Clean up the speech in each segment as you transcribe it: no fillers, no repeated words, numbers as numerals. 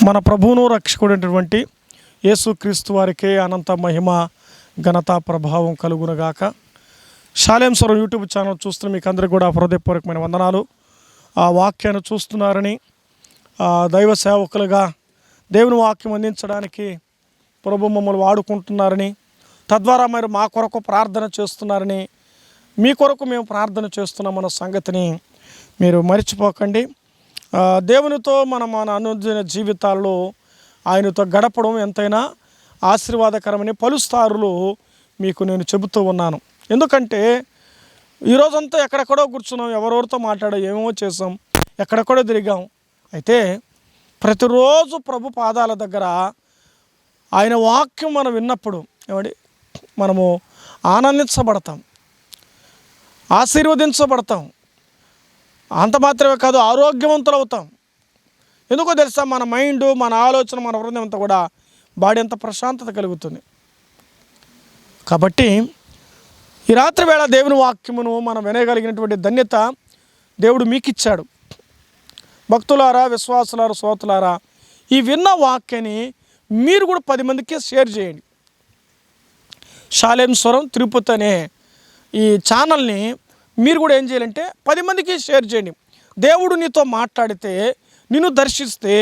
మన ప్రభువును రక్షకుడైనటువంటి యేసుక్రీస్తు వారికే అనంత మహిమ ఘనత ప్రభావం కలుగునగాక. షాలేం స్వరం యూట్యూబ్ ఛానల్ చూస్తున్న మీకు అందరికీ కూడా హృదయపూర్వకమైన వందనాలు. ఆ వాక్యాన్ని చూస్తున్నారని, దైవ సేవకులుగా దేవుని వాక్యం అందించడానికి ప్రభు మమ్మల్ని వాడుకుంటున్నారని, తద్వారా మీరు మా కొరకు ప్రార్థన చేస్తున్నారని, మీ కొరకు మేము ప్రార్థన చేస్తున్నామన్న సంగతిని మీరు మర్చిపోకండి. దేవునితో మన అనుదిన జీవితాల్లో ఆయనతో గడపడం ఎంతైనా ఆశీర్వాదకరమని పలుసార్లు మీకు నేను చెబుతూ ఉన్నాను. ఎందుకంటే ఈరోజంతా ఎక్కడెక్కడో కూర్చున్నాం, ఎవరెవరితో మాట్లాడాం, ఏమేమో చేసాం, ఎక్కడెక్కడో తిరిగాం. అయితే ప్రతిరోజు ప్రభు పాదాల దగ్గర ఆయన వాక్యం మనం విన్నప్పుడు మనము ఆనందించబడతాం, ఆశీర్వదించబడతాం. అంత మాత్రమే కాదు, ఆరోగ్యవంతులు అవుతాం. ఎందుకో తెలుసా, మన మైండ్, మన ఆలోచన, మన హృదయం అంతా కూడా బాడీ అంతా ప్రశాంతత కలుగుతుంది. కాబట్టి ఈ రాత్రి వేళ దేవుని వాక్యమును మనం వినగలిగినటువంటి ధన్యత దేవుడు మీకు ఇచ్చాడు. భక్తులారా, విశ్వాసులారా, శ్రోతలారా, ఈ విన్న వాక్యాన్ని మీరు కూడా 10 మందికి షేర్ చేయండి. షాలేం స్వరం తిరుపతి అనే ఈ ఛానల్ని మీరు కూడా ఏం చేయాలంటే 10 మందికి షేర్ చేయండి. దేవుడు నీతో మాట్లాడితే, నిన్ను దర్శిస్తే,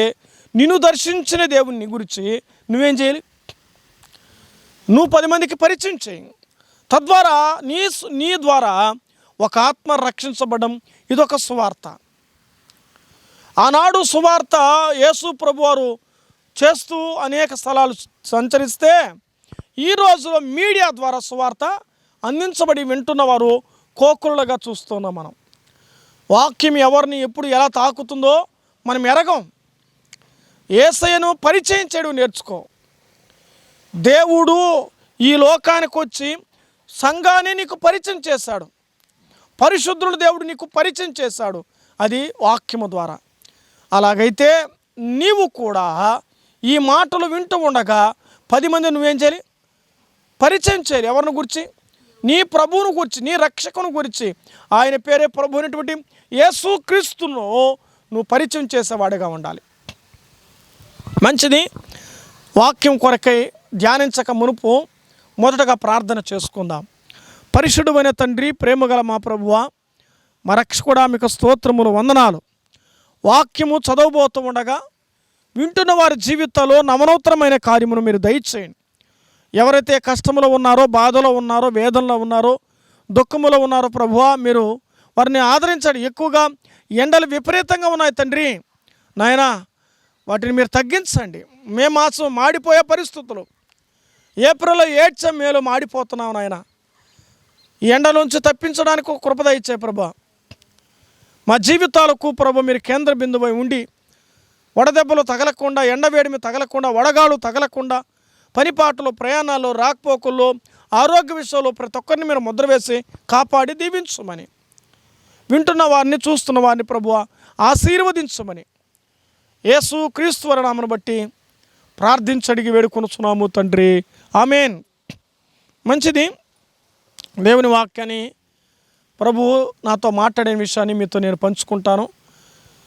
నిన్ను దర్శించిన దేవుని గురించి నువ్వేం చేయాలి? నువ్వు 10 మందికి పరిచయం చేయి. తద్వారా నీ ద్వారా ఒక ఆత్మ రక్షించబడడం ఇదొక సువార్త. ఆనాడు సువార్త యేసు ప్రభువారు చేస్తూ అనేక స్థలాలు సంచరిస్తే, ఈ రోజులో మీడియా ద్వారా సువార్త అందించబడి వింటున్నవారు కోకులుగా చూస్తున్నాం. మనం వాక్యం ఎవరిని ఎప్పుడు ఎలా తాకుతుందో మనం ఎరగం. యేసయ్యను పరిచయం చేయడం నేర్చుకో. దేవుడు ఈ లోకానికి వచ్చి సంఘాన్ని నీకు పరిచయం చేశాడు. పరిశుద్ధుడు దేవుడు నీకు పరిచయం చేశాడు, అది వాక్యము ద్వారా. అలాగైతే నీవు కూడా ఈ మాటలు వింటూ ఉండగా 10 మంది నువ్వేం చేయాలి? పరిచయం చేయాలి. ఎవరిని గురించి? నీ ప్రభువును గురించి, నీ రక్షకుని గురించి. ఆయన పేరే ప్రభు అయినటువంటి యేసుక్రీస్తును నువ్వు పరిచయం చేసేవాడిగా ఉండాలి. మంచిది. వాక్యం కొరకై ధ్యానించక మునుపు మొదటగా ప్రార్థన చేసుకుందాం. పరిశుద్ధమైన తండ్రి, ప్రేమగల మా ప్రభువా, మా రక్షకుడా, మీకు స్తోత్రములు, వందనాలు. వాక్యము చదవబోతూ ఉండగా వింటున్న వారి జీవితాల్లో నవనూతనమైన కార్యమును మీరు దయచేయండి. ఎవరైతే కష్టంలో ఉన్నారో, బాధలో ఉన్నారో, వేదనలో ఉన్నారో, దుఃఖములో ఉన్నారో ప్రభువా, మీరు వారిని ఆదరించండి. ఎక్కువగా ఎండలు విపరీతంగా ఉన్నాయి తండ్రి, నాయనా వాటిని మీరు తగ్గించండి. మే మాసం మాడిపోయే పరిస్థితులు, ఏప్రిల్లో ఏడ్చాం, మేలో మాడిపోతున్నాం నాయన. ఈ ఎండల నుంచి తప్పించడానికి ఒక కృపద ఇచ్చే ప్రభా. మా జీవితాలకు ప్రభు మీరు కేంద్ర బిందువై ఉండి, వడదెబ్బలు తగలకుండా, ఎండవేడిమి తగలకుండా, వడగాలు తగలకుండా, పనిపాటలు, ప్రయాణాలు, రాకపోకల్లో, ఆరోగ్య విషయంలో ప్రతి ఒక్కరిని మీరు ముద్ర వేసి కాపాడి దీవించమని, వింటున్న వారిని, చూస్తున్న వారిని ప్రభువా ఆశీర్వదించమని యేసు క్రీస్తు వారి నామమును బట్టి ప్రార్థించడిగి వేడుకొనుచున్నాము తండ్రి, ఆమేన్. మంచిది. దేవుని వాక్యాన్ని ప్రభువు నాతో మాట్లాడిన విషయాన్ని మీతో నేను పంచుకుంటాను.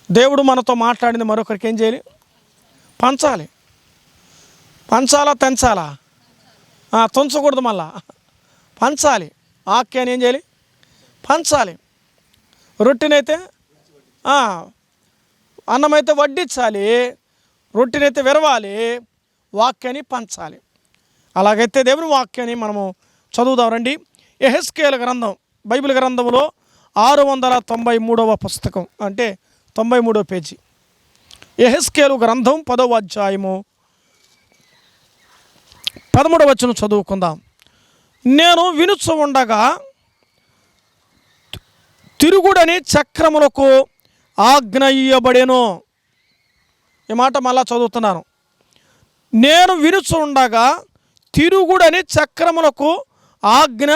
దేవుడు మనతో మాట్లాడింది మరొకరికి ఏం చేయాలి? పంచాలి. పంచాలా, తెంచాలా? తుంచకూడదు, మళ్ళా పంచాలి. వాక్యాన్ని ఏం చేయాలి? పంచాలి. రొట్టెనైతే అన్నమైతే వడ్డించాలి, రొట్టెనైతే విరవాలి, వాక్యాన్ని పంచాలి. అలాగైతే దేవుని వాక్యాన్ని మనము చదువుదాం రండి. యెహెజ్కేలు గ్రంథం, బైబిల్ గ్రంథంలో 693వ పుస్తకం, అంటే 93వ పేజీ. యెహెజ్కేలు గ్రంథం 10వ అధ్యాయము 13వ వచనం చదువుకుందాం. నేను వినుచు ఉండగా తిరుగుడని చక్రములకు ఆజ్ఞ ఇయ్యబడెను. ఈ మాట మళ్ళా చదువుతున్నాను. నేను వినుచు ఉండగా తిరుగుడని చక్రములకు ఆజ్ఞ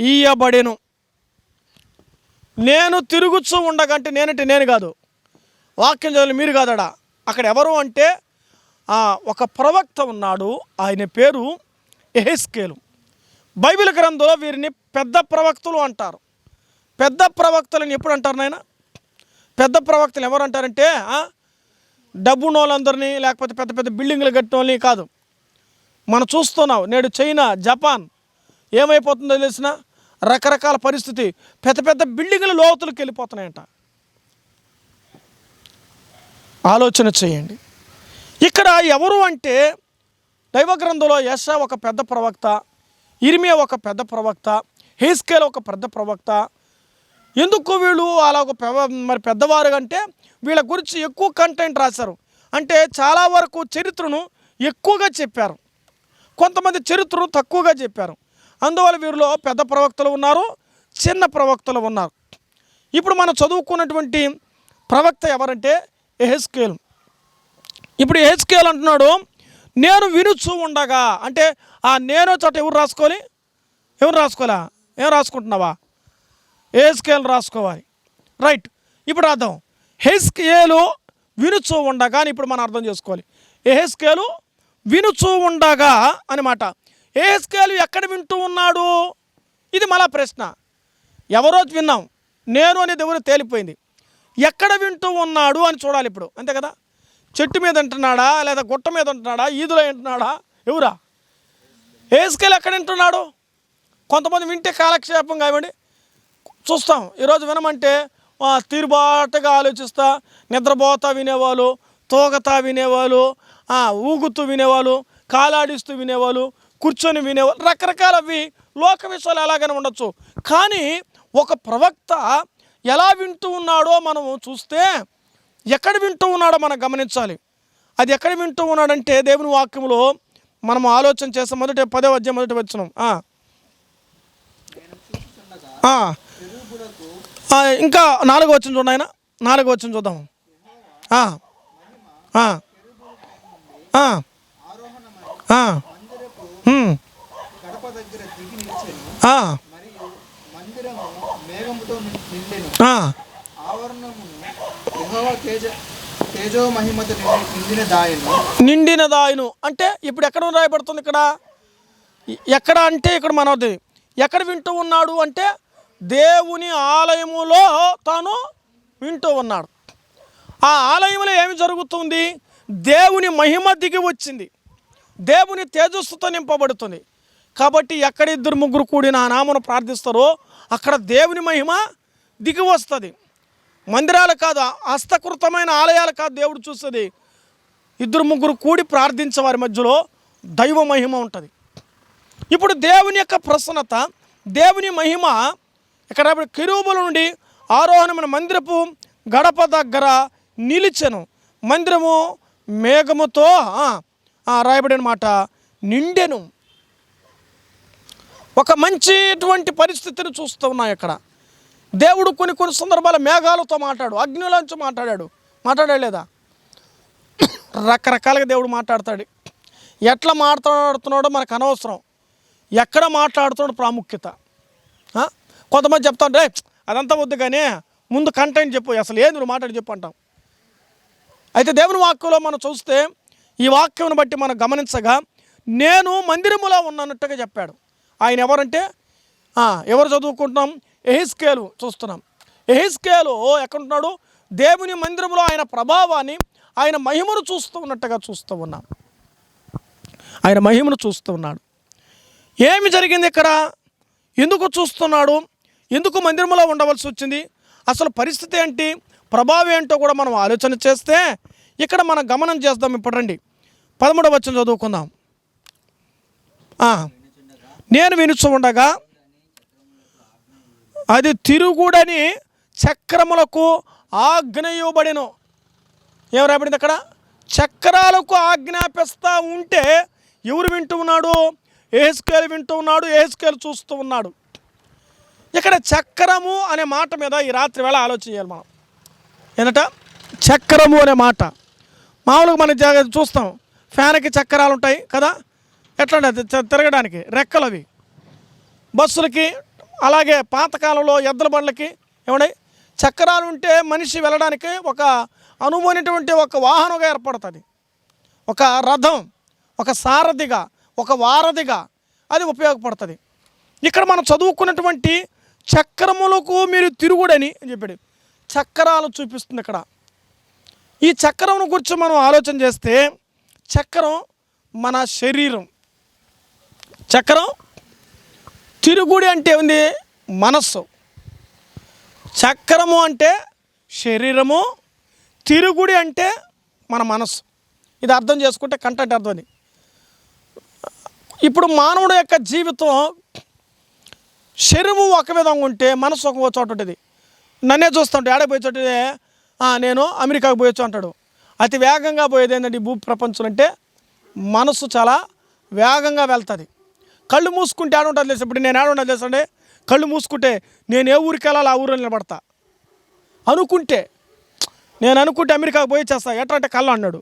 ఇయ్యబడెను. నేను తిరుగుచూ ఉండగా అంటే నేనంటే నేను కాదు, వాక్యం చదివి మీరు కాదడా. అక్కడ ఎవరు అంటే ఒక ప్రవక్త ఉన్నాడు, ఆయన పేరు యెహెజ్కేలు. బైబిల్ గ్రంథంలో వీరిని పెద్ద ప్రవక్తలు అంటారు. పెద్ద ప్రవక్తలను ఎప్పుడు అంటారు నాయన? పెద్ద ప్రవక్తలు ఎవరు అంటారంటే డబ్బున్న వాళ్ళందరినీ లేకపోతే పెద్ద పెద్ద బిల్డింగ్లు కట్టిన వాళ్ళని కాదు. మనం చూస్తున్నాం నేడు చైనా, జపాన్ ఏమైపోతుందో తెలిసిన రకరకాల పరిస్థితి, పెద్ద పెద్ద బిల్డింగ్లు లోతులకు వెళ్ళిపోతున్నాయంట. ఆలోచన చేయండి. ఇక్కడ ఎవరు అంటే దైవ గ్రంథంలో యెషయా ఒక పెద్ద ప్రవక్త, ఇర్మియా ఒక పెద్ద ప్రవక్త, హెస్కేల్ ఒక పెద్ద ప్రవక్త. ఎందుకు వీళ్ళు అలా ఒక మరి పెద్దవారు అంటే వీళ్ళ గురించి ఎక్కువ కంటెంట్ రాశారు. అంటే చాలా వరకు చరిత్రను ఎక్కువగా చెప్పారు, కొంతమంది చరిత్రను తక్కువగా చెప్పారు. అందువల్ల వీరిలో పెద్ద ప్రవక్తలు ఉన్నారు, చిన్న ప్రవక్తలు ఉన్నారు. ఇప్పుడు మనం చదువుకున్నటువంటి ప్రవక్త ఎవరంటే యెహెజ్కేలు. ఇప్పుడు యెహెజ్కేలు అంటున్నాడు, నేను వినుచు ఉండగా. అంటే ఆ నేను చోట ఎవరు రాసుకోవాలి? ఎవరు రాసుకోవాలా? ఏం రాసుకుంటున్నావా? యెహెజ్కేలు రాసుకోవాలి. రైట్. ఇప్పుడు అర్థం, యెహెజ్కేలు వినుచు ఉండగా అని ఇప్పుడు మనం అర్థం చేసుకోవాలి. యెహెజ్కేలు వినుచు ఉండగా అని మాట. యెహెజ్కేలు ఎక్కడ వింటూ ఉన్నాడు? ఇది మళ్ళా ప్రశ్న. ఎవరో విన్నాం, నేను అనేది ఎవరు తేలిపోయింది. ఎక్కడ వింటూ ఉన్నాడు అని చూడాలి ఇప్పుడు, అంతే కదా? చెట్టు మీద వింటున్నాడా, లేదా గుట్ట మీద ఉంటున్నాడా, ఈదులో వింటున్నాడా? ఎవరా? యెహెజ్కేలు ఎక్కడ వింటున్నాడు? కొంతమంది వింటే కాలక్షేపం కావండి చూస్తాం. ఈరోజు వినమంటే తీరుబాటుగా ఆలోచిస్తా, నిద్రపోతా వినేవాళ్ళు, తోగతా వినేవాళ్ళు, ఊగుతూ వినేవాళ్ళు, కాలాడిస్తూ వినేవాళ్ళు, కూర్చొని వినేవాళ్ళు, రకరకాలవి లోక విషయాలు ఎలాగైనా ఉండొచ్చు. కానీ ఒక ప్రవక్త ఎలా వింటూ ఉన్నాడో మనము చూస్తే, ఎక్కడ వింటూ ఉన్నాడో మనం గమనించాలి. అది ఎక్కడ వింటూ ఉన్నాడంటే దేవుని వాక్యంలో మనం ఆలోచన చేస్తాం. 10వ అధ్యాయం 1వ వచనం. ఇంకా 4వ వచనం చూడండి ఆయన. 4వ వచనం చూద్దాం. నిండిన దాయను అంటే ఇప్పుడు ఎక్కడ రాయబడుతుంది? ఇక్కడ ఎక్కడ అంటే ఇక్కడ మనది ఎక్కడ వింటూ ఉన్నాడు అంటే దేవుని ఆలయములో తాను వింటూ ఉన్నాడు. ఆ ఆలయంలో ఏమి జరుగుతుంది? దేవుని మహిమ దిగి వచ్చింది, దేవుని తేజస్సుతో నింపబడుతుంది. కాబట్టి ఎక్కడ 2-3 కూడి నా నామను ప్రార్థిస్తారో అక్కడ దేవుని మహిమ దిగి వస్తుంది. మందిరాలు కాదు, హస్తకృతమైన ఆలయాలు కాదు దేవుడు చూస్తుంది. 2-3 కూడి ప్రార్థించే వారి మధ్యలో దైవ మహిమ ఉంటుంది. ఇప్పుడు దేవుని యొక్క ప్రసన్నత, దేవుని మహిమ ఇక్కడ కెరూబుల నుండి ఆరోహణమైన మందిరపు గడప దగ్గర నిలిచెను. మందిరము మేఘముతో రాయబడిన మాట నిండెను. ఒక మంచిటువంటి పరిస్థితిని చూస్తూ ఉన్నాయి ఇక్కడ. దేవుడు కొన్ని సందర్భాల మేఘాలతో మాట్లాడు, అగ్నిలోంచి మాట్లాడలేదా? రకరకాలుగా దేవుడు మాట్లాడతాడు. ఎట్లా మాట్లాడుతున్నాడో మనకు అనవసరం, ఎక్కడ మాట్లాడుతున్నాడో ప్రాముఖ్యత. కొంతమంది చెప్తాను, రే అదంతా వద్దు కానీ ముందు కంటెంట్ చెప్పు, అసలు ఏది నువ్వు మాట్లాడి చెప్పు అంటాం. అయితే దేవుని వాక్యంలో మనం చూస్తే ఈ వాక్యం బట్టి మనం గమనించగా నేను మందిరములో ఉన్నట్టుగా చెప్పాడు. ఆయన ఎవరంటే ఎవరు చదువుకుంటున్నాం? యెహెజ్కేలు చూస్తున్నాం. యెహెజ్కేలు ఎక్కడుంటున్నాడు? దేవుని మందిరంలో ఆయన ప్రభావాన్ని, ఆయన మహిమను చూస్తూ ఉన్నట్టుగా చూస్తూ ఉన్నాం. ఆయన మహిమను చూస్తూ ఉన్నాడు. ఏమి జరిగింది ఇక్కడ? ఎందుకు చూస్తున్నాడు? ఎందుకు మందిరంలో ఉండవలసి వచ్చింది? అసలు పరిస్థితి ఏంటి, ప్రభావం ఏంటో కూడా మనం ఆలోచన చేస్తే ఇక్కడ మనం గమనం చేద్దాం. ఇప్పుడు రండి 13వ వచనం చదువుకుందాం. నేను వినుచు ఉండగా అది తిరుగుడని చక్రములకు ఆజ్ఞయబడెను. ఏం రాబడింది అక్కడ? చక్రాలకు ఆజ్ఞాపిస్తూ ఉంటే ఎవరు వింటూ ఉన్నాడు? యెహెజ్కేలు వింటూ ఉన్నాడు, యెహెజ్కేలు చూస్తూ ఉన్నాడు. ఇక్కడ చక్రము అనే మాట మీద ఈ రాత్రి వేళ ఆలోచన చేయాలి మనం. ఏంటంట చక్రము అనే మాట? మామూలుగా మనం చూస్తాం, ఫ్యాన్కి చక్రాలు ఉంటాయి కదా, ఎట్లా తిరగడానికి రెక్కలు అవి. బస్సులకి అలాగే పాతకాలంలో ఎద్దుల బండ్లకి ఏమండి చక్రాలు ఉంటే మనిషి వెళ్ళడానికి ఒక అనువైనటువంటి ఒక వాహనంగా ఏర్పడుతుంది. ఒక రథం, ఒక సారథిగా, ఒక వారధిగా అది ఉపయోగపడుతుంది. ఇక్కడ మనం చదువుకున్నటువంటి చక్రములకు మీరు తిరుగుడని చెప్పాడు. చక్రాలు చూపిస్తుంది ఇక్కడ. ఈ చక్రం గురించి మనం ఆలోచన చేస్తే చక్రం మన శరీరం. చక్రం తిరుగుడి అంటే ఉంది మనస్సు. చక్రము అంటే శరీరము, తిరుగుడి అంటే మన మనస్సు. ఇది అర్థం చేసుకుంటే కంటెంట్ అర్థం. ఇప్పుడు మానవుడు యొక్క జీవితం శరీరము ఒక విధంగా ఉంటే మనసు ఒక చోట ఉంటుంది. నన్నే చూస్తుంటే ఆడే పోయే చోట నేను అమెరికాకు పోయొచ్చు అంటాడు. అతి వేగంగా పోయేది ఏంటంటే ఈ భూ ప్రపంచం అంటే మనసు చాలా వేగంగా వెళ్తుంది. కళ్ళు మూసుకుంటే ఆడ ఉంటుంది తెలుసు. ఇప్పుడు నేను ఆడ ఉండదు తెలుసండి. కళ్ళు మూసుకుంటే నేను ఏ ఊరికి వెళ్ళాలి ఆ ఊరిలో నిలబడతా. నేను అనుకుంటే అమెరికాకు పోయిచ్చేస్తా. ఎట్లా అంటే కళ్ళు అన్నాడు.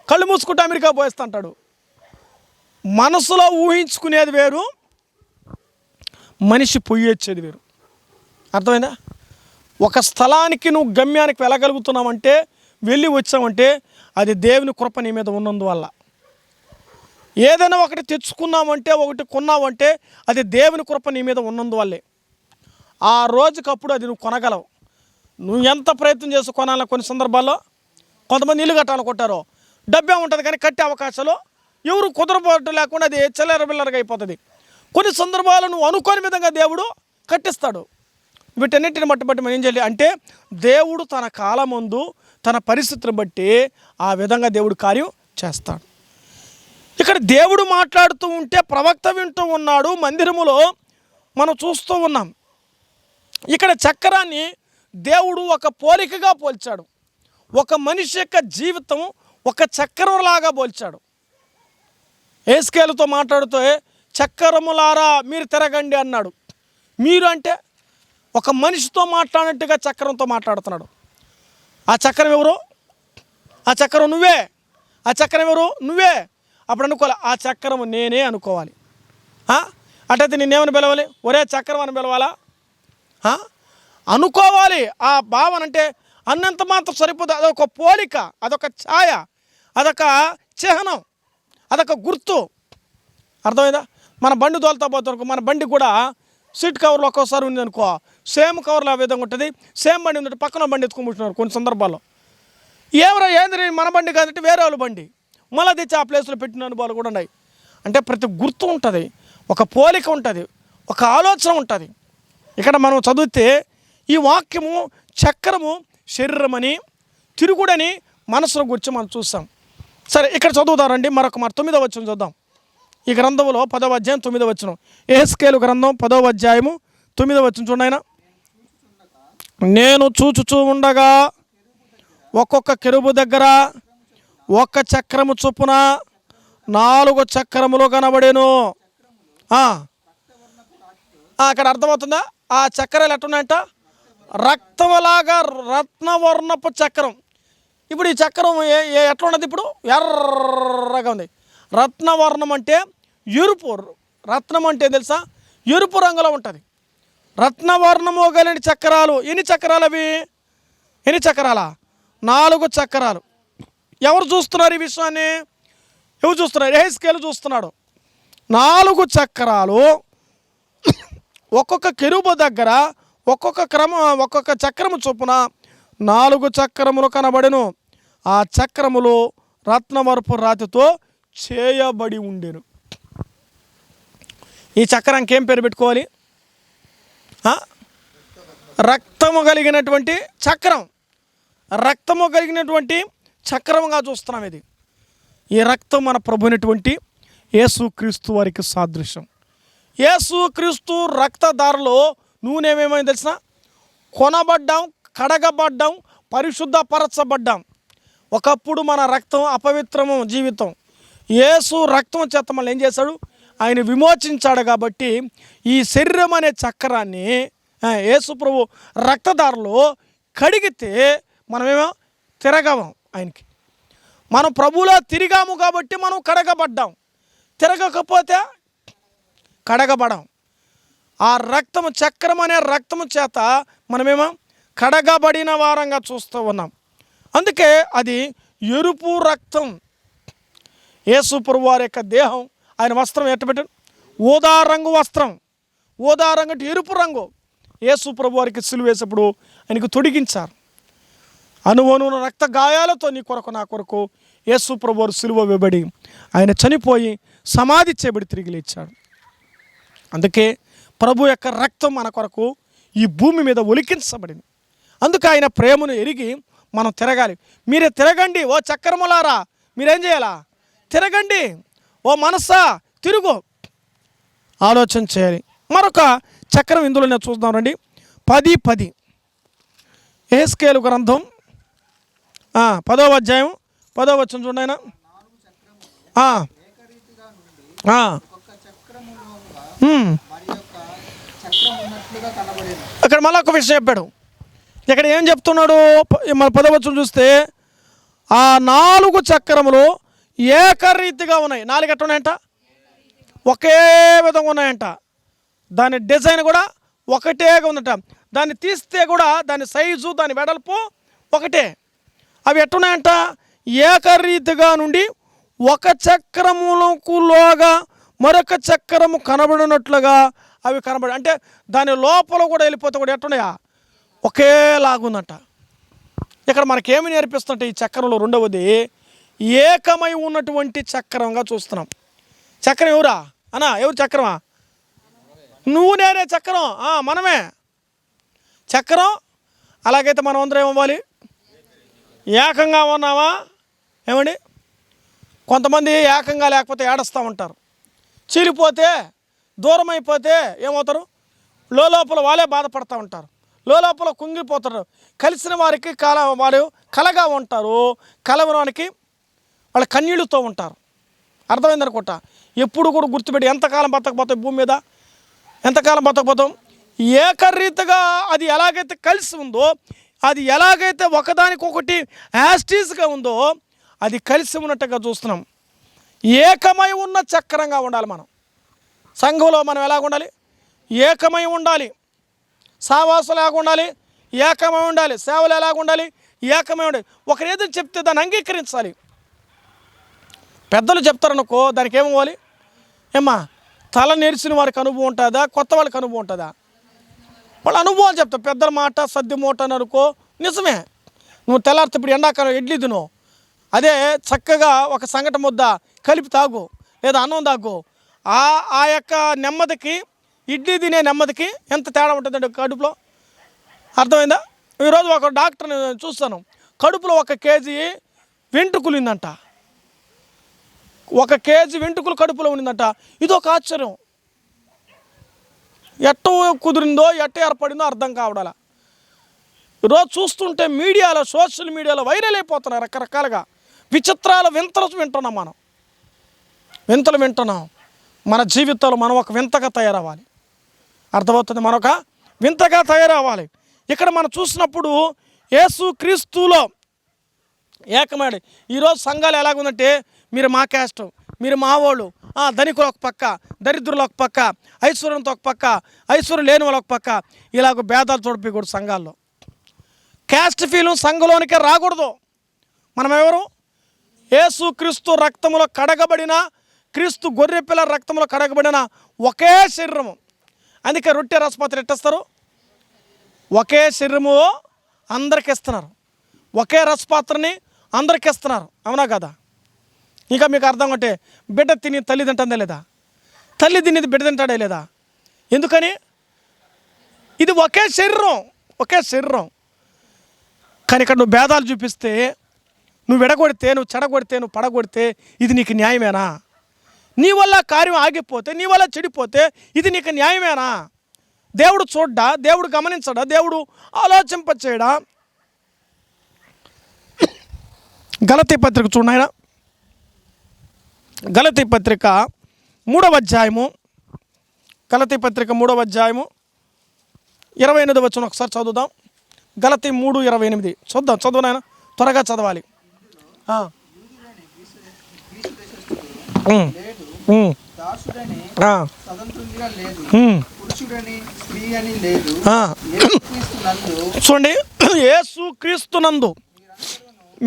కళ్ళు మూసుకుంటే అమెరికా పోయేస్తా అంటాడు. మనసులో ఊహించుకునేది వేరు, మనిషి పొయ్యొచ్చేది వేరు. అర్థమైందా? ఒక స్థలానికి నువ్వు గమ్యానికి వెళ్ళగలుగుతున్నావంటే, వెళ్ళి వచ్చావంటే అది దేవుని కృప నీ మీద ఉన్నందువల్ల. ఏదైనా ఒకటి తెచ్చుకున్నావంటే, ఒకటి కొన్నావంటే అది దేవుని కృప నీ మీద ఉన్నందువల్లే. ఆ రోజుకప్పుడు అది నువ్వు కొనగలవు. నువ్వు ఎంత ప్రయత్నం చేసి కొనాలని కొన్ని సందర్భాల్లో కొంతమంది ఇల్లు కట్టాలనుకుంటారో డబ్బే ఉంటుంది కానీ కట్టే అవకాశాలు ఎవరు కుదరబోటు లేకుండా అది చిల్లర బిల్లరగా అయిపోతుంది. కొన్ని సందర్భాలు నువ్వు అనుకోని విధంగా దేవుడు కట్టిస్తాడు. వీటన్నిటిని బట్టి మనం ఏం చేయాలి అంటే దేవుడు తన కాలమందు తన పరిస్థితిని బట్టి ఆ విధంగా దేవుడు కార్యం చేస్తాడు. ఇక్కడ దేవుడు మాట్లాడుతూ ఉంటే ప్రవక్త వింటూ ఉన్నాడు. మందిరములో మనం చూస్తూ ఉన్నాం. ఇక్కడ చక్రాన్ని దేవుడు ఒక పోలికగా పోల్చాడు. ఒక మనిషి యొక్క జీవితం ఒక చక్రంలాగా పోల్చాడు. ఏస్కేలుతో మాట్లాడుతూ చక్రములారా మీరు తిరగండి అన్నాడు. మీరు అంటే ఒక మనిషితో మాట్లాడినట్టుగా చక్రంతో మాట్లాడుతున్నాడు. ఆ చక్రం ఎవరు? ఆ చక్రం నువ్వే. ఆ చక్రం ఎవరు? నువ్వే. అప్పుడు అనుకోవాలి ఆ చక్రం నేనే అనుకోవాలి. అటైతే నిన్నేమని పిలవాలి? ఒరే చక్రం అని పిలవాలా? అనుకోవాలి. ఆ భావన అంటే అన్నంత మాత్రం సరిపోతుంది. అదొక పోలిక, అదొక ఛాయ, అదొక చిహ్నం, అదొక గుర్తు. అర్థమైందా? మన బండి తోలుతా పోతానుకో, మన బండి కూడా సీట్ కవర్లో ఒక్కోసారి ఉంది అనుకో, సేమ్ కవర్లో ఆ విధంగా ఉంటుంది. సేమ్ బండి ఉందంటే పక్కన బండి ఎత్తుకుంటున్నారు కొన్ని సందర్భాల్లో. ఏంది మన బండి కాదంటే వేరే వాళ్ళ బండి మళ్ళీ తెచ్చి ఆ ప్లేస్లో పెట్టిన అనుభవాలు కూడా ఉన్నాయి. అంటే ప్రతి గుర్తు ఉంటుంది, ఒక పోలిక ఉంటుంది, ఒక ఆలోచన ఉంటుంది. ఇక్కడ మనం చదివితే ఈ వాక్యము చక్రము శరీరమని తిరుగుడని మనసును గురించి మనం చూస్తాం. సరే ఇక్కడ చదువుతారండి మరొక 9వ వచనం చూద్దాం. ఈ గ్రంథంలో 10వ అధ్యాయం 9వ వచనం. యెహెజ్కేలు గ్రంథం 10వ అధ్యాయము 9వ వచనం చూడండి. నేను చూచుచూ ఉండగా ఒక్కొక్క కెరూబు దగ్గర ఒక్క చక్రము చొప్పున 4 చక్రములు కనబడేను. అక్కడ అర్థమవుతుందా? ఆ చక్రాలు ఎట్టున్నాయంట? రక్తంలాగా రత్నవర్ణపు చక్రం. ఇప్పుడు ఈ చక్రం ఎట్లా ఉన్నది? ఇప్పుడు ఎర్రగా ఉంది. రత్నవర్ణం అంటే ఎరుపు. రత్నం అంటే తెలుసా? ఎరుపు రంగులో ఉంటుంది. రత్నవర్ణము కలిగిన చక్రాలు. ఎన్ని చక్రాలు అవి? ఎన్ని చక్రాలా? 4 చక్రాలు. ఎవరు చూస్తున్నారు ఈ విషయాన్ని? ఎవరు చూస్తున్నారు? యెహెజ్కేలు చూస్తున్నాడు. 4 చక్రాలు, ఒక్కొక్క కెరూబు దగ్గర ఒక్కొక్క చక్రము చొప్పున 4 చక్రములు కనబడెను. ఆ చక్రములు రత్నవర్పు రాతితో చేయబడి ఉండెను. ఈ చక్రానికి ఏం పేరు పెట్టుకోవాలి? రక్తము కలిగినటువంటి చక్రం. రక్తము కలిగినటువంటి చక్రముగా చూస్తున్నాం. ఇది ఈ రక్తం మన ప్రభునటువంటి యేసుక్రీస్తు వారికి సాదృశ్యం. యేసుక్రీస్తు రక్తధారలో నువ్వునేమేమైంది తెలిసిన? కొనబడ్డాం, కడగబడ్డాం, పరిశుద్ధపరచబడ్డాం. ఒకప్పుడు మన రక్తం అపవిత్రము జీవితం. యేసు రక్తం చేత మళ్ళీ ఏం చేశాడు? ఆయన విమోచించాడు. కాబట్టి ఈ శరీరం అనే చక్రాన్ని యేసు ప్రభు రక్తధారలో కడిగితే మనమేమో తిరగము. ఆయనకి మనం ప్రభువులో తిరిగాము కాబట్టి మనం కడగబడ్డాం. తిరగకపోతే కడగబడాం. ఆ రక్తము చక్రం అనే రక్తము చేత మనమేమో కడగబడిన వారంగా చూస్తూ ఉన్నాం. అందుకే అది ఎరుపు రక్తం. యేసు ప్రభు వారి యొక్క దేహం, ఆయన వస్త్రం ఎట్టబెట్టారు? ఊదా రంగు వస్త్రం. ఊదా రంగు అంటే ఎరుపు రంగు. యేసు ప్రభు వారికి సిలువ వేసేప్పుడు ఆయనకు తొడిగించారు. అనువనువున రక్త గాయాలతో నీ కొరకు నా కొరకు యేసు ప్రభువు సిలువ వేయబడి ఆయన చనిపోయి సమాధి చేయబడి తిరిగి లేచాడు. అందుకే ప్రభు యొక్క రక్తం మన కొరకు ఈ భూమి మీద ఒలికించబడింది. అందుకే ఆయన ప్రేమను ఎరిగి మనం తిరగాలి. మీరే తిరగండి ఓ చక్రములారా, మీరేం చేయాలా? తిరగండి. ఓ మనసా తిరుగు, ఆలోచన చేయాలి. మరొక చక్రం ఇందులో నేను చూద్దాం రండి. 10:10 యెహెజ్కేలు గ్రంథం 10వ అధ్యాయం 10వ వచనం చూడండి ఆయన. అక్కడ మళ్ళీ ఒక విషయం చెప్పాడు. ఇక్కడ ఏం చెప్తున్నాడు? మన 10వ వచనం చూస్తే ఆ 4 చక్రములు ఏకరీతిగా ఉన్నాయి. 4 ఎట్లా ఉన్నాయంట? ఒకే విధంగా ఉన్నాయంట. దాని డిజైన్ కూడా ఒకటేగా ఉందట. దాన్ని తీస్తే కూడా దాని సైజు దాని వెడల్పు ఒకటే. అవి ఎట్టున్నాయంట? ఏకరీతిగా నుండి ఒక చక్రములకులోగా మరొక చక్రము కనబడినట్లుగా అవి కనబడి, అంటే దాని లోపల కూడా వెళ్ళిపోతే కూడా ఎట్టున్నాయా? ఒకేలాగుందట. ఇక్కడ మనకేమి నేర్పిస్తుంటే ఈ చక్రంలో రెండవది ఏకమై ఉన్నటువంటి చక్రంగా చూస్తున్నాం. చక్రం ఎవరా అన్నా? ఎవరు చక్రమా? నువ్వు నేనే చక్రం, మనమే చక్రం. అలాగైతే మనం అందరం ఏమవ్వాలి? ఏకంగా ఉన్నామా? ఏమండి, కొంతమంది ఏకంగా లేకపోతే ఏడుస్తూ ఉంటారు. చీలిపోతే దూరం అయిపోతే ఏమవుతారు? లోపల వాళ్ళే బాధపడుతూ ఉంటారు, లోపల కుంగిపోతారు. కలిసిన వారికి వాళ్ళు కలగా ఉంటారు, కలవడానికి వాళ్ళ కన్నీళ్ళతో ఉంటారు. అర్థమైందనుకుంటా. ఎప్పుడు కూడా గుర్తుపెట్టి ఎంతకాలం బతకపోతాం భూమి మీద, ఎంతకాలం బతకపోతాం? ఏకరీతిగా అది ఎలాగైతే కలిసి ఉందో, అది ఎలాగైతే ఒకదానికొకటి యాస్టీస్గా ఉందో అది కలిసి ఉన్నట్టుగా చూస్తున్నాం. ఏకమై ఉన్న చక్రంగా ఉండాలి మనం. సంఘంలో మనం ఎలాగ ఉండాలి? ఏకమై ఉండాలి. సావాసులు ఎలాగ ఉండాలి? ఏకమై ఉండాలి. సేవలు ఎలాగ ఉండాలి? ఏకమై ఉండాలి. ఒకరు ఏదో చెప్తే దాన్ని అంగీకరించాలి. పెద్దలు చెప్తారనుకో, దానికి ఏమవ్వాలి? ఏమ్మా, తల నేర్చిన వారికి అనుభవం ఉంటుందా? కొత్త వాళ్ళకి అనుభవం ఉంటుందా? వాళ్ళ అనుభవాలు చెప్తారు. పెద్దల మాట సద్ది మూట అని అనుకో, నిజమే. నువ్వు తెల్లారితే ఇప్పుడు ఎండాకాలం ఇడ్లీ తిను, అదే చక్కగా ఒక సంగటి ముద్ద కలిపి తాగు, లేదా అన్నం తాగు. ఆ యొక్క నెమ్మదికి, ఇడ్లీ తినే నెమ్మదికి ఎంత తేడా ఉంటుందండి కడుపులో. అర్థమైందా? ఈరోజు ఒక డాక్టర్ని చూస్తాను, కడుపులో 1 కేజీ వెంట్రుకలు ఉందంట. 1 కేజీ వెంట్రుకలు కడుపులో ఉండిందంట. ఇదొక ఆశ్చర్యం. ఎట్ట కుదిరిందో, ఎట్ట ఏర్పడిందో అర్థం కావడాల. ఈరోజు చూస్తుంటే మీడియాలో, సోషల్ మీడియాలో వైరల్ అయిపోతున్నాయి రకరకాలుగా. విచిత్రాల వింతలు వింటున్నాం మనం, వింతలు వింటున్నాం. మన జీవితంలో మనం ఒక వింతగా తయారవ్వాలి. అర్థమవుతుంది? మనొక వింతగా తయారవ్వాలి. ఇక్కడ మనం చూసినప్పుడు యేసు క్రీస్తులో ఏకమాడి. ఈరోజు సంఘాలు ఎలాగుందంటే, మీరు మా క్యాస్ట్, మీరు మా వాళ్ళు, ధనికులు ఒక పక్క, దరిద్రులు ఒక పక్క, ఐశ్వర్యంతో ఒక పక్క, ఐశ్వర్యం లేని వాళ్ళు ఒక పక్క, ఇలాగ భేదాలు చూడకూడదు సంఘాల్లో. క్యాస్ట్ ఫీలింగ్ సంఘంలోనికే రాకూడదు. మనం ఎవరు? యేసు క్రీస్తు రక్తములో కడగబడిన, క్రీస్తు గొర్రెపిల్ల రక్తంలో కడగబడిన ఒకే శరీరము. అందుకే రొట్టె రసపాత్ర ఎట్టేస్తారు? ఒకే శరీరము అందరికి ఇస్తున్నారు, ఒకే రసపాత్రని అందరికి ఇస్తున్నారు. అవునా కదా? ఇంకా మీకు అర్థం అంటే, బిడ్డ తిని తల్లి తింటుందా లేదా? తల్లి తినేది బిడ్డ తింటాడే లేదా? ఎందుకని? ఇది ఒకే శరీరం, ఒకే శరీరం. కానీ ఇక్కడ నువ్వు భేదాలు చూపిస్తే, నువ్వు విడగొడితే, నువ్వు చెడగొడితే, నువ్వు పడగొడితే ఇది నీకు న్యాయమేనా? నీ వల్ల కార్యం ఆగిపోతే, నీ వల్ల చెడిపోతే ఇది నీకు న్యాయమేనా? దేవుడు చూడ్డా? దేవుడు గమనించడా? దేవుడు ఆలోచింపచేయడా? గలతీ పత్రిక చూడైనా, గలతీ పత్రిక 3వ అధ్యాయము, గలతీ పత్రిక 3వ అధ్యాయము 28వ వచనం ఒకసారి చదువుదాం. గలతీ 3:28 చూద్దాం. చదువు నాయన, త్వరగా చదవాలి. చూడండి, యేసు క్రీస్తునందు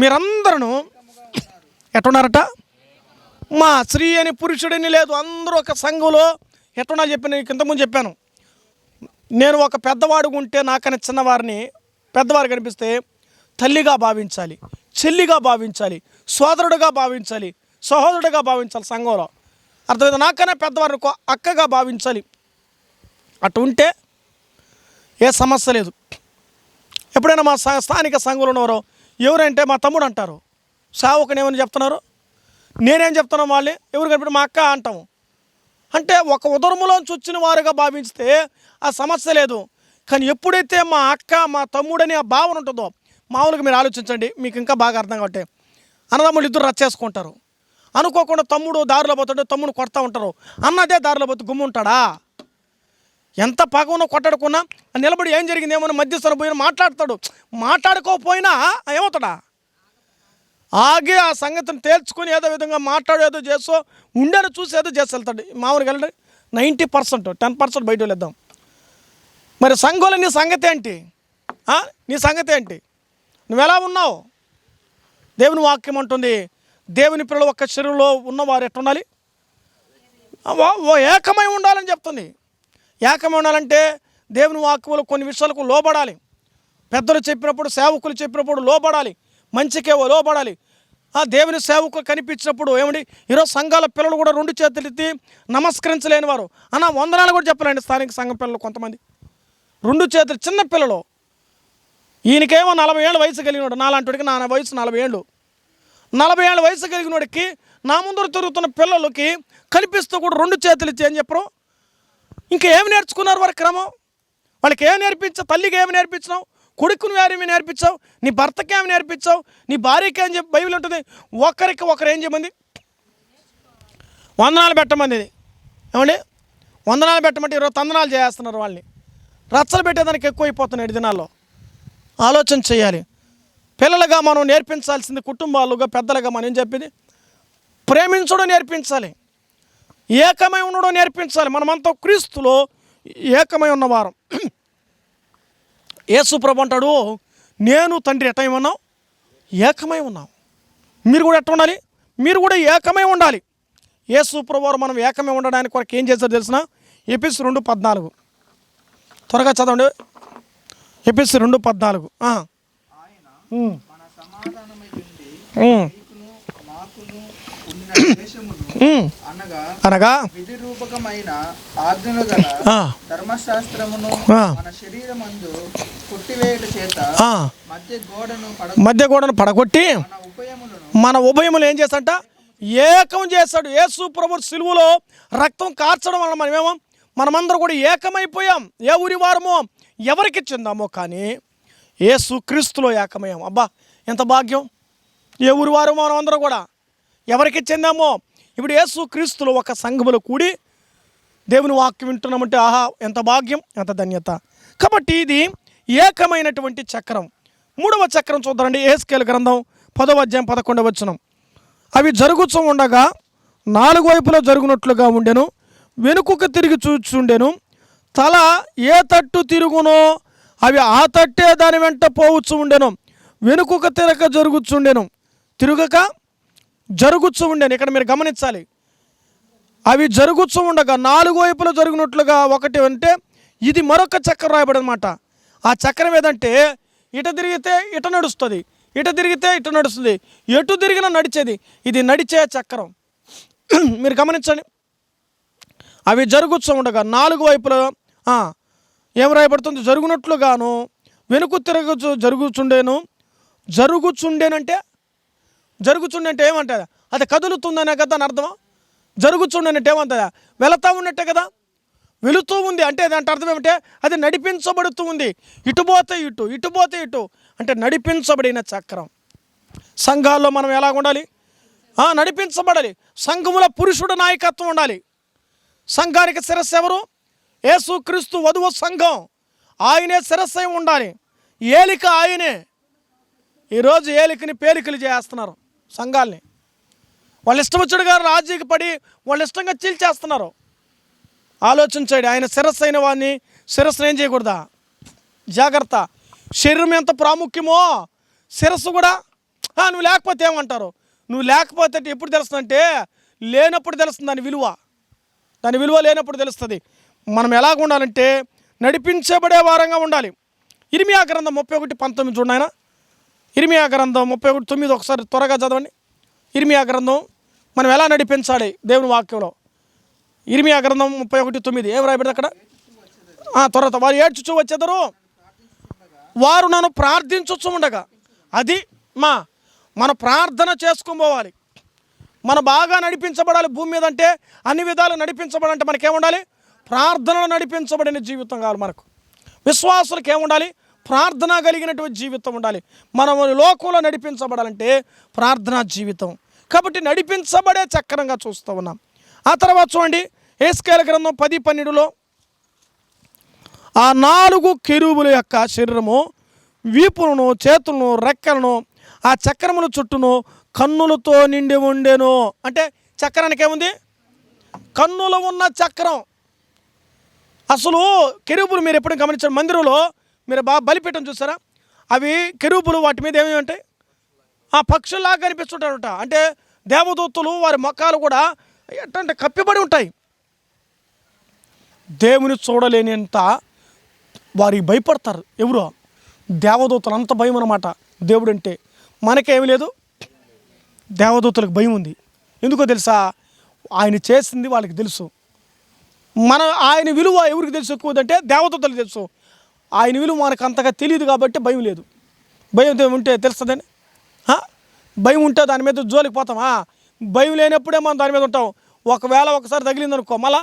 మీరందరూ ఎట్టున్నారట? మా స్త్రీ అని పురుషుడని లేదు, అందరూ ఒక సంఘంలో ఎట్టున్నా చెప్పాను. ఇంతకుముందు చెప్పాను, నేను ఒక పెద్దవాడు ఉంటే నాకని చిన్నవారిని, పెద్దవారు కనిపిస్తే తల్లిగా భావించాలి, చెల్లిగా భావించాలి, సోదరుడుగా భావించాలి, సహోదరుడిగా భావించాలి. సంఘంలో అర్థమైంది. నాకన్నా పెద్దవారిని అక్కగా భావించాలి. అటు ఉంటే ఏ సమస్య లేదు. ఎప్పుడైనా మా స్థానిక సంఘంలో ఉన్నవారు ఎవరంటే మా తమ్ముడు అంటారు, సేవకుని ఏమని చెప్తున్నారు, నేనేం చెప్తున్నాను, వాళ్ళే ఎవరు కనిపెట్టి మా అక్క అంటాము. అంటే ఒక ఉదరములోంచి వచ్చిన వారుగా భావించితే ఆ సమస్య లేదు. కానీ ఎప్పుడైతే మా అక్క మా తమ్ముడని ఆ భావన ఉంటుందో, మామూలుగా మీరు ఆలోచించండి, మీకు ఇంకా బాగా అర్థం కాబట్టి, అన్నదమ్ముళ్ళు ఇద్దరు రచ్చేసుకుంటారు. అనుకోకుండా తమ్ముడు దారిలో పోతుంటే తమ్ముడు కొడతా ఉంటారు, అన్నదే దారిలో పోతే గుమ్ముంటాడా? ఎంత పగ ఉన్నా కొట్టాడుకున్నా నిలబడి ఏం జరిగింది ఏమన్నా మధ్యస్థరం పోయినా మాట్లాడతాడు. మాట్లాడుకోకపోయినా ఏమవుతాడా? ఆగే ఆ సంగతిని తేల్చుకొని ఏదో విధంగా ఏదో చేస్తూ ఉండేది చూసి ఏదో చేసి వెళ్తాడు. మామూలుగా వెళ్ళండి 90%, 10% బయట వెళ్ళేద్దాం. మరి సంఘంలో నీ సంగతి ఏంటి? నీ సంగతి ఏంటి? నువ్వు ఎలా ఉన్నావు? దేవుని వాక్యం అంటుంది, దేవుని పిల్లలు ఒక్క శరీరంలో ఉన్నవారు ఎట్టుండాలి? ఏకమై ఉండాలని చెప్తుంది. ఏకమై ఉండాలంటే దేవుని వాక్యంలో కొన్ని విషయాలకు లోబడాలి. పెద్దలు చెప్పినప్పుడు, సేవకులు చెప్పినప్పుడు లోబడాలి, మంచికే లోబడాలి. దేవుని సేవకులు కనిపించినప్పుడు ఏమండి, ఈరోజు సంఘాల పిల్లలు కూడా 2 చేతులు ఎత్తి నమస్కరించలేని వారు వందనాలు కూడా చెప్పాలండి. స్థానిక సంఘం పిల్లలు కొంతమంది 2 చేతులు, చిన్న పిల్లలు. ఈయనకేమో 40 ఏళ్ళ వయసు కలిగినాడు, నాలాంటికి నా వయసు 40 ఏళ్ళు. 40 ఏళ్ళ వయసు కలిగినోడికి నా ముందర తిరుగుతున్న పిల్లలకి కనిపిస్తూ కూడా 2 చేతులు ఇచ్చి ఏం చెప్పరు? ఇంకేమి నేర్చుకున్నారు వారి క్రమం? వాళ్ళకి ఏమి నేర్పించావు? తల్లికి ఏమి నేర్పించినావు? కొడుకును ఏమి నేర్పించావు? నీ భర్తకి ఏమి నేర్పించావు? నీ భార్యకి ఏం చెప్పి బైబిల్ ఉంటుంది, ఒకరికి ఒకరు ఏం చేయమంది? వందనాలు పెట్టమంది. ఏమండి, వందనాలు పెట్టమంటే 20 తందనాలు చేస్తున్నారు. వాళ్ళని రచ్చలు పెట్టేదానికి ఎక్కువైపోతున్నాయి దినాల్లో. ఆలోచన చేయాలి. పిల్లలుగా మనం నేర్పించాల్సింది, కుటుంబాలుగా పెద్దలుగా మనం ఏం చెప్పింది, ప్రేమించడం నేర్పించాలి, ఏకమై ఉండడం నేర్పించాలి. మనమంతా క్రీస్తులో ఏకమై ఉన్నవారం. యేసు ప్రభు అంటాడు, నేను తండ్రి ఎట్ట ఉన్నాం, ఏకమై ఉన్నాం. మీరు కూడా ఎట్ట ఉండాలి? మీరు కూడా ఏకమై ఉండాలి. యేసు ప్రభు వారు మనం ఏకమై ఉండడానికి కొరకు ఏం చేశారో తెలిసిన? ఎఫెసీ 2:14 త్వరగా చదవండి. ఎఫెసీ 2:14. అనగా విధిరూపకమైన ఆజ్ఞలు గల ధర్మశాస్త్రమును మన శరీరమందు కొట్టివేయుట చేత మధ్య గోడను పడగొట్టి మన ఉభయములు ఏం చేస్తాడంట? ఏకం చేస్తాడు. యేసు ప్రభు సిలువలో రక్తం కార్చడం వల్ల మనమందరం కూడా ఏకమైపోయాం. ఏ ఊరి వారమో ఎవరికి చెందామో కానీ యేసు క్రీస్తులో ఏకమయ్యాం. అబ్బా ఎంత భాగ్యం! ఏ ఊరి వారమో మనమందరం కూడా ఎవరికి చెందామో ఇప్పుడు యేసు క్రీస్తులో ఒక సంఘములో కూడి దేవుని వాక్యం వింటున్నామంటే ఆహా ఎంత భాగ్యం, ఎంత ధన్యత. కాబట్టి ఇది ఏకమైనటువంటి చక్రం. 3వ చక్రం చూద్దామండి. యెహెజ్కేలు గ్రంథం 10వ అధ్యాయం 11వ వచనం. అవి జరుగుతూ ఉండగా 4 వైపులా జరుగునట్లుగా ఉండెను, వెనుకకు తిరిగి చూచుండెను. తల ఏ తట్టు తిరుగునో అవి ఆ తట్టే దాని వెంట పోవచ్చు ఉండెను. వెనుకకు తిరగక జరుగుచుండెను, తిరగక జరుగుతూ ఉండేను. ఇక్కడ మీరు గమనించాలి, అవి జరుగుతూ ఉండగా 4 వైపులా జరిగినట్లుగా ఒకటి అంటే ఇది మరొక చక్రం రాయబడి అనమాట. ఆ చక్రం ఏదంటే ఇట తిరిగితే ఇట నడుస్తుంది, ఇట తిరిగితే ఇట నడుస్తుంది, ఎటు తిరిగినా నడిచేది. ఇది నడిచే చక్రం. మీరు గమనించండి. అవి జరుగుతూ ఉండగా 4 వైపులా ఏం రాయబడుతుంది? జరుగునట్లుగాను వెనుక జరుగుచుండేను. జరుగుచుండంటే ఏమంటుందా? అది కదులుతుందనే కదా అని అర్థమా? జరుగుచుండనంటే ఏమంటుందా? వెళుతూ ఉన్నట్టే కదా. వెళుతూ ఉంది అంటే దాంట్లో అర్థం ఏమంటే అది నడిపించబడుతూ ఉంది. ఇటుపోతే ఇటు, ఇటుపోతే ఇటు అంటే నడిపించబడిన చక్రం. సంఘాల్లో మనం ఎలా ఉండాలి? నడిపించబడాలి. సంఘములో పురుషుడు నాయకత్వం ఉండాలి. సంఘానికి శిరస్సు ఎవరు? యేసు క్రీస్తు వధువు సంఘం. ఆయనే శిరస్సు అయి ఉండాలి. ఏలిక ఆయనే. ఈరోజు ఏలికని పేలికలు చేస్తున్నారు సంఘాల్ని. వాళ్ళు ఇష్టం వచ్చాడుగా రాజీకి పడి వాళ్ళు ఇష్టంగా చీల్చేస్తున్నారు. ఆలోచించాడు. ఆయన శిరస్సు అయిన వాడిని శిరస్సును ఏం చేయకూడదా? జాగ్రత్త. శరీరం ఎంత ప్రాముఖ్యమో శిరస్సు కూడా. నువ్వు లేకపోతే ఏమంటారు? నువ్వు లేకపోతే ఎప్పుడు తెలుస్తుందంటే లేనప్పుడు తెలుస్తుంది దాని విలువ. దాని విలువ లేనప్పుడు తెలుస్తుంది. మనం ఎలాగ ఉండాలంటే నడిపించబడే వారంగా ఉండాలి. ఇర్మియా గ్రంథం 31:19 చూడండి. ఆయన ఇర్మియా గ్రంథం 31:9 ఒకసారి త్వరగా చదవండి. ఇర్మియా గ్రంథం మనం ఎలా నడిపించాలి దేవుని వాక్యంలో. ఇర్మియా గ్రంథం 31:9 ఏం రాయబడింది అక్కడ? త్వరత వారు ఏడ్చుచూ వచ్చేదరు, వారు నన్ను ప్రార్థించుచు ఉండగా. అది మన ప్రార్థన చేసుకొని పోవాలి. మనం బాగా నడిపించబడాలి భూమి మీద అంటే, అన్ని విధాలు నడిపించబడాలంటే మనకేముండాలి? ప్రార్థనలో నడిపించబడిన జీవితం కావాలి. మనకు విశ్వాసులకు ఏముండాలి? ప్రార్థన కలిగినటువంటి జీవితం ఉండాలి. మనం లోకంలో నడిపించబడాలంటే ప్రార్థనా జీవితం. కాబట్టి నడిపించబడే చక్రంగా చూస్తూ ఉన్నాం. ఆ తర్వాత చూడండి యెహెజ్కేలు గ్రంథం 10:12 ఆ 4 కెరూబుల యొక్క శరీరము వీపులను, చేతులను, రెక్కలను, ఆ చక్రముల చుట్టూను కన్నులతో నిండి ఉండెను. అంటే చక్రానికి ఏముంది? కన్నులు ఉన్న చక్రం. అసలు కెరూబులు మీరు ఎప్పుడు గమనించారు? మందిరంలో మీరు బాగా బలిపీఠం చూసారా? అవి కెరూబులు, వాటి మీద ఏమేమి ఉంటాయి? ఆ పక్షుల్లాగా కనిపిస్తుంటారట. అంటే దేవదూతలు వారి మొక్కలు కూడా ఎట్టంటే కప్పిబడి ఉంటాయి. దేవుని చూడలేనంత వారికి భయపడతారు. ఎవరో దేవదూతలు, అంత భయం అన్నమాట దేవుడు అంటే. మనకేమి లేదు, దేవదూతలకు భయం ఉంది. ఎందుకో తెలుసా? ఆయన చేసింది వాళ్ళకి తెలుసు. ఆయన విలువ ఎవరికి తెలుసు ఎక్కువదంటే దేవదూతలకు తెలుసు. ఆయన విలువ మనకు అంతగా తెలియదు కాబట్టి భయం లేదు. భయం ఉంటే తెలుస్తుందని, భయం ఉంటే దాని మీద జోలికి పోతామా? భయం లేనప్పుడే మనం దాని మీద ఉంటాం. ఒకవేళ ఒకసారి తగిలిందనుకో మళ్ళా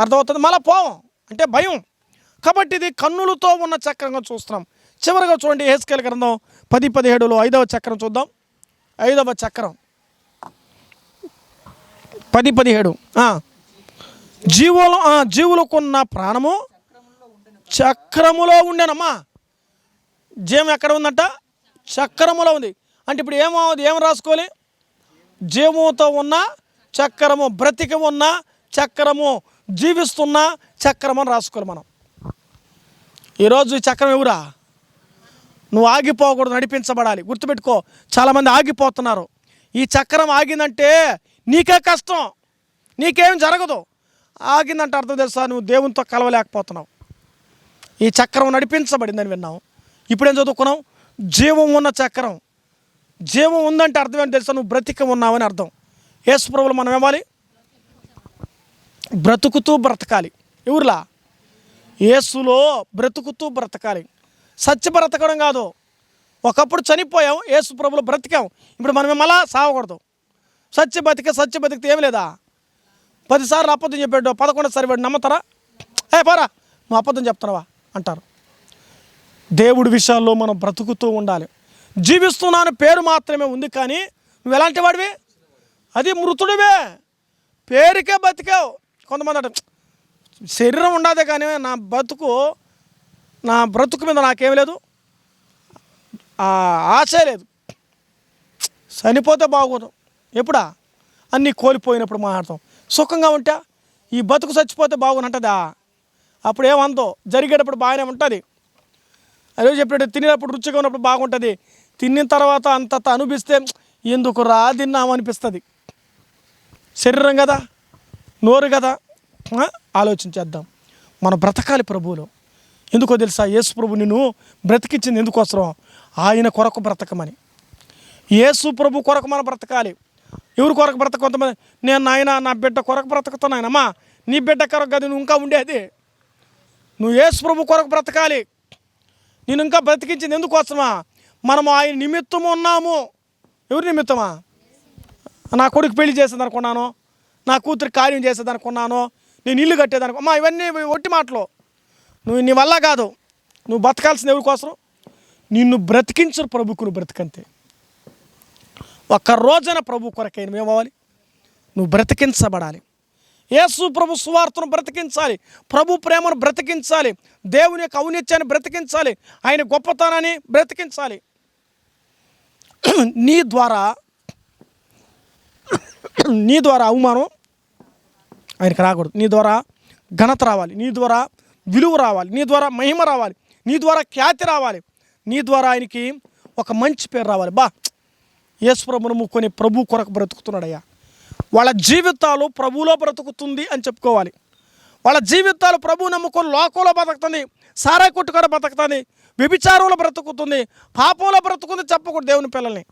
అర్థమవుతుంది, మళ్ళీ పోవం. అంటే భయం. కాబట్టి ఇది కన్నులతో ఉన్న చక్రంగా చూస్తున్నాం. చివరిగా చూడండి యెహెజ్కేలు గ్రంథం 10:17 5వ చక్రం చూద్దాం. 5వ చక్రం 10:17 జీవులకున్న ప్రాణము చక్రములో ఉండేనమ్మా. జీవం ఎక్కడ ఉందంట? చక్రములో ఉంది. అంటే ఇప్పుడు ఏం రాసుకోవాలి? జీవంతో ఉన్న చక్రము, బ్రతికి ఉన్న చక్రము, జీవిస్తున్న చక్రం అని రాసుకోవాలి మనం. ఈరోజు ఈ చక్రం ఎవరా? నువ్వు ఆగిపోకూడదు, నడిపించబడాలి. గుర్తుపెట్టుకో, చాలామంది ఆగిపోతున్నారు. ఈ చక్రం ఆగిందంటే నీకే కష్టం, నీకేం జరగదు. ఆగిందంటే అర్థం తెలుసా? నువ్వు దేవునితో కలవలేకపోతున్నావు. ఈ చక్రం నడిపించబడిందని విన్నాం. ఇప్పుడేం చదువుకున్నాం? జీవం ఉన్న చక్రం. జీవం ఉందంటే అర్థం ఏంటి తెలుసా? నువ్వు బ్రతికి ఉన్నావని అర్థం. యేసు ప్రభువులు మనం ఏమాలి? బ్రతుకుతూ బ్రతకాలి. ఎవరులా? యేసులో బ్రతుకుతూ బ్రతకాలి. సత్య బ్రతకడం కాదు. ఒకప్పుడు చనిపోయాం, యేసు ప్రభువులు బ్రతికాం. ఇప్పుడు మనం మళ్ళా సావకూడదు. సత్య బతికితే ఏమి లేదా? 10 సార్లు అబద్ధం చెప్పాడు, 11 సారి వాడు నమ్మతారా? పోరా నువ్వు అబద్ధం చెప్తున్నావా అంటారు. దేవుడి విషయాల్లో మనం బ్రతుకుతూ ఉండాలి. జీవిస్తున్నాను పేరు మాత్రమే ఉంది, కానీ నువ్వు ఎలాంటి వాడివి? అది మృతుడివే, పేరుకే బతికావు. కొంతమంది అంట శరీరం ఉండదే కానీ నా బ్రతుకు మీద నాకేం లేదు, ఆశే లేదు. చనిపోతే బాగోదు. ఎప్పుడా? అన్నీ కోల్పోయినప్పుడు మాట్లాడతాం. సుఖంగా ఉంటా ఈ బతుకు చచ్చిపోతే బాగుంటుందా? అప్పుడు ఏమందో జరిగేటప్పుడు బాగానే ఉంటుంది. అదే చెప్పినట్టు తినేటప్పుడు రుచిగా ఉన్నప్పుడు బాగుంటుంది. తిన్న తర్వాత అంత అనిపిస్తే ఎందుకు రా తిన్నామనిపిస్తుంది. శరీరం కదా, నోరు కదా. ఆలోచించేద్దాం. మనం బ్రతకాలి ప్రభువులో. ఎందుకో తెలుసా? యేసు ప్రభు నిన్ను బ్రతికించింది ఎందుకోసం? ఆయన కొరకు బ్రతకమని. యేసు ప్రభు కొరకు మనం బ్రతకాలి. ఎవరి కొరకు బ్రతక? కొంతమంది నేను నాయన నా బిడ్డ కొరకు బ్రతుకుతున్నాయనమ్మా. నీ బిడ్డ కొరకు కదా నువ్వు ఇంకా ఉండేది. నువ్వు యేసు ప్రభు కొరకు బ్రతకాలి. నేను ఇంకా బ్రతికించింది ఎందుకోసమా? మనము ఆయన నిమిత్తము ఉన్నాము. ఎవరి నిమిత్తమా? నా కొడుకు పెళ్లి చేసేదనుకున్నాను, నా కూతురికి కార్యం చేసేదనుకున్నాను, నేను ఇల్లు కట్టేదనుకో. ఇవన్నీ ఒట్టి మాటలు. నువ్వు నీ వల్ల కాదు. నువ్వు బ్రతకాల్సింది ఎవరి కోసం? నిన్ను బ్రతికించరు ప్రభుకు. నువ్వు బ్రతికంతే. ఒక్క రోజున ప్రభు కొరకై నువ్వేమవ్వాలి? నువ్వు బ్రతికించబడాలి. యేసు ప్రభు సువార్తను బ్రతికించాలి, ప్రభు ప్రేమను బ్రతికించాలి, దేవుని యొక్క ఔన్నత్యాన్ని బ్రతికించాలి, ఆయన గొప్పతనాన్ని బ్రతికించాలి. నీ ద్వారా అవమానం ఆయనకు రాకూడదు. నీ ద్వారా ఘనత రావాలి, నీ ద్వారా విలువ రావాలి, నీ ద్వారా మహిమ రావాలి, నీ ద్వారా ఖ్యాతి రావాలి, నీ ద్వారా ఆయనకి ఒక మంచి పేరు రావాలి. యేసు ప్రభువును నమ్ముకొని ప్రభు కొరకు బ్రతుకుతున్నాడయ్యా. వాళ్ళ జీవితాలు ప్రభువులో బ్రతుకుతుంది అని చెప్పుకోవాలి. వాళ్ళ జీవితాలు ప్రభువు నమ్ముకొని లోకంలో బతుకుతుంది, సారాయి కొట్టు కూడా బతుకుతుంది, వ్యభిచారంలో బ్రతుకుతుంది, పాపంలో బ్రతుకుంది చెప్పకూడదు దేవుని పిల్లల్ని.